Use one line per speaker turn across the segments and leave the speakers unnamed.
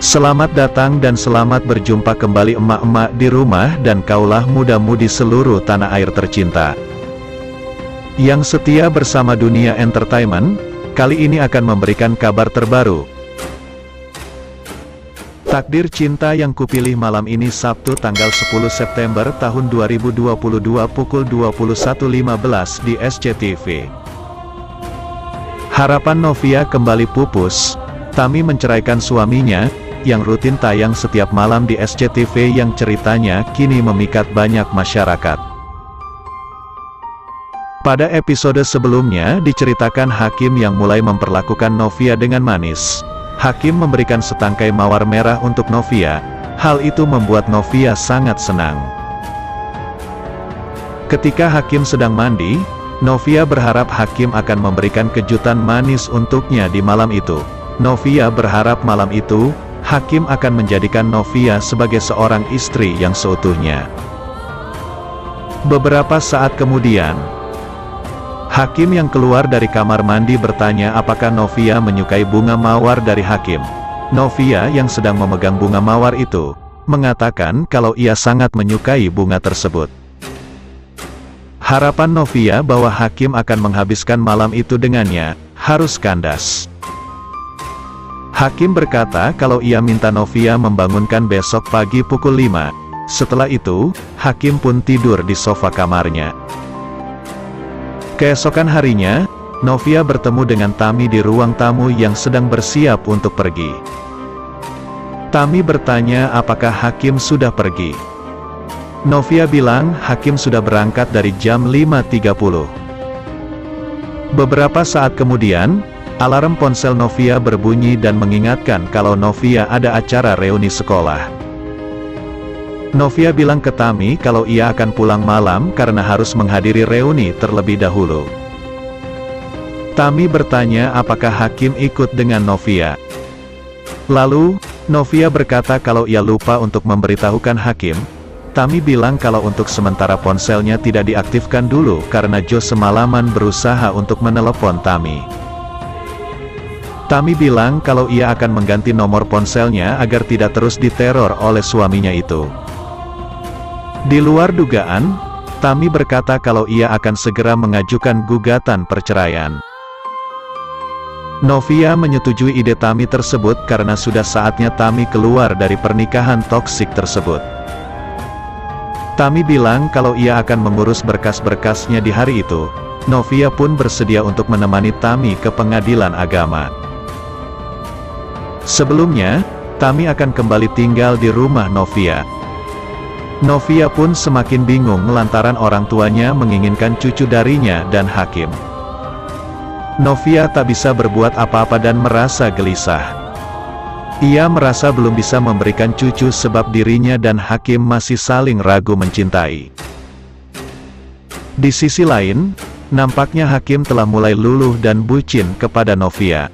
Selamat datang dan selamat berjumpa kembali emak-emak di rumah dan kaulah muda-mudi seluruh tanah air tercinta yang setia bersama Dunia Entertainment. Kali ini akan memberikan kabar terbaru. Takdir Cinta yang kupilih malam ini Sabtu tanggal 10 September tahun 2022 pukul 21.15 di SCTV. Harapan Novia kembali pupus. Tami menceraikan suaminya, yang rutin tayang setiap malam di SCTV yang ceritanya kini memikat banyak masyarakat. Pada episode sebelumnya diceritakan Hakim yang mulai memperlakukan Novia dengan manis. Hakim memberikan setangkai mawar merah untuk Novia. Hal itu membuat Novia sangat senang. Ketika Hakim sedang mandi, Novia berharap Hakim akan memberikan kejutan manis untuknya di malam itu. Novia berharap malam itu Hakim akan menjadikan Novia sebagai seorang istri yang seutuhnya. Beberapa saat kemudian, Hakim yang keluar dari kamar mandi bertanya apakah Novia menyukai bunga mawar dari Hakim. Novia yang sedang memegang bunga mawar itu, mengatakan kalau ia sangat menyukai bunga tersebut. Harapan Novia bahwa Hakim akan menghabiskan malam itu dengannya, harus kandas. Hakim berkata kalau ia minta Novia membangunkan besok pagi pukul 5. Setelah itu, Hakim pun tidur di sofa kamarnya. Keesokan harinya, Novia bertemu dengan Tami di ruang tamu yang sedang bersiap untuk pergi. Tami bertanya apakah Hakim sudah pergi. Novia bilang Hakim sudah berangkat dari jam 5.30. Beberapa saat kemudian, alarm ponsel Novia berbunyi dan mengingatkan kalau Novia ada acara reuni sekolah. Novia bilang ke Tami kalau ia akan pulang malam karena harus menghadiri reuni terlebih dahulu. Tami bertanya apakah Hakim ikut dengan Novia. Lalu, Novia berkata kalau ia lupa untuk memberitahukan Hakim. Tami bilang kalau untuk sementara ponselnya tidak diaktifkan dulu karena Jo semalaman berusaha untuk menelepon Tami. Tami bilang kalau ia akan mengganti nomor ponselnya agar tidak terus diteror oleh suaminya itu. Di luar dugaan, Tami berkata kalau ia akan segera mengajukan gugatan perceraian. Novia menyetujui ide Tami tersebut karena sudah saatnya Tami keluar dari pernikahan toksik tersebut. Tami bilang kalau ia akan mengurus berkas-berkasnya di hari itu. Novia pun bersedia untuk menemani Tami ke pengadilan agama. Sebelumnya, Tami akan kembali tinggal di rumah Novia. Novia pun semakin bingung lantaran orang tuanya menginginkan cucu darinya dan Hakim. Novia tak bisa berbuat apa-apa dan merasa gelisah. Ia merasa belum bisa memberikan cucu sebab dirinya dan Hakim masih saling ragu mencintai. Di sisi lain, nampaknya Hakim telah mulai luluh dan bucin kepada Novia.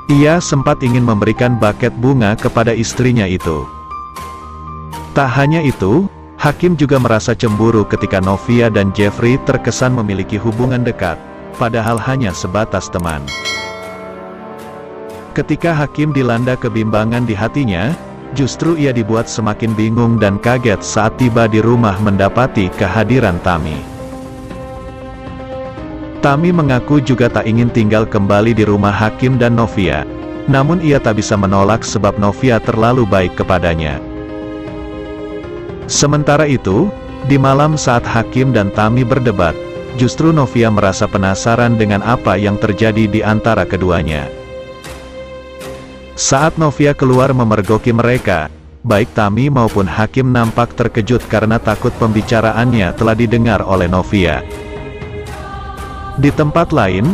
Ia sempat ingin memberikan buket bunga kepada istrinya itu. Tak hanya itu, Hakim juga merasa cemburu ketika Novia dan Jeffrey terkesan memiliki hubungan dekat, padahal hanya sebatas teman. Ketika Hakim dilanda kebimbangan di hatinya, justru ia dibuat semakin bingung dan kaget saat tiba di rumah mendapati kehadiran Tami. Tami mengaku juga tak ingin tinggal kembali di rumah Hakim dan Novia, namun ia tak bisa menolak sebab Novia terlalu baik kepadanya. Sementara itu, di malam saat Hakim dan Tami berdebat, justru Novia merasa penasaran dengan apa yang terjadi di antara keduanya. Saat Novia keluar memergoki mereka, baik Tami maupun Hakim nampak terkejut karena takut pembicaraannya telah didengar oleh Novia. Di tempat lain,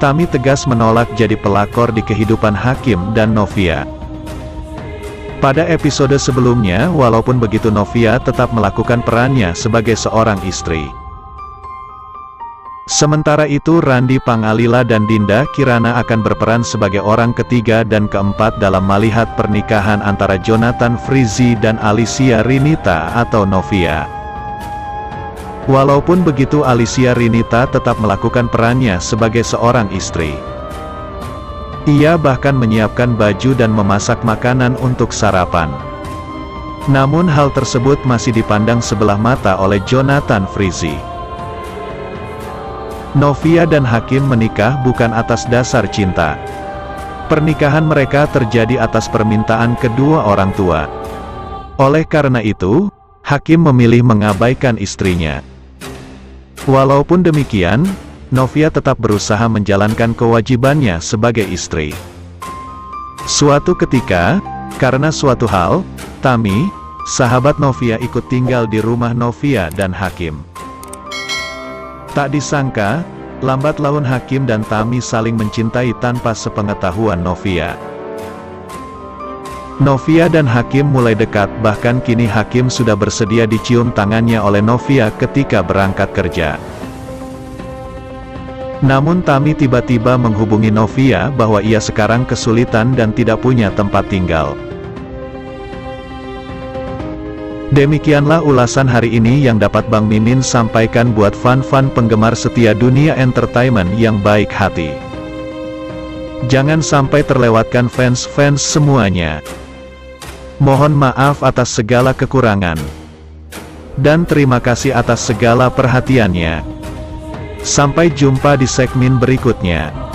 Tami tegas menolak jadi pelakor di kehidupan Hakim dan Novia. Pada episode sebelumnya, walaupun begitu Novia tetap melakukan perannya sebagai seorang istri. Sementara itu Randi Pangalila dan Dinda Kirana akan berperan sebagai orang ketiga dan keempat dalam melihat pernikahan antara Jonathan Frizzy dan Alicia Rinita atau Novia. Walaupun begitu Alicia Rinita tetap melakukan perannya sebagai seorang istri. Ia bahkan menyiapkan baju dan memasak makanan untuk sarapan. Namun hal tersebut masih dipandang sebelah mata oleh Jonathan Frizzy. Novia dan Hakim menikah bukan atas dasar cinta. Pernikahan mereka terjadi atas permintaan kedua orang tua. Oleh karena itu, Hakim memilih mengabaikan istrinya. Walaupun demikian, Novia tetap berusaha menjalankan kewajibannya sebagai istri. Suatu ketika, karena suatu hal, Tami, sahabat Novia ikut tinggal di rumah Novia dan Hakim. Tak disangka, lambat laun Hakim dan Tami saling mencintai tanpa sepengetahuan Novia. Novia dan Hakim mulai dekat, bahkan kini Hakim sudah bersedia dicium tangannya oleh Novia ketika berangkat kerja. Namun Tami tiba-tiba menghubungi Novia bahwa ia sekarang kesulitan dan tidak punya tempat tinggal. Demikianlah ulasan hari ini yang dapat Bang Mimin sampaikan buat fan-fan penggemar setia dunia entertainment yang baik hati. Jangan sampai terlewatkan fans-fans semuanya. Mohon maaf atas segala kekurangan. Dan terima kasih atas segala perhatiannya. Sampai jumpa di segmen berikutnya.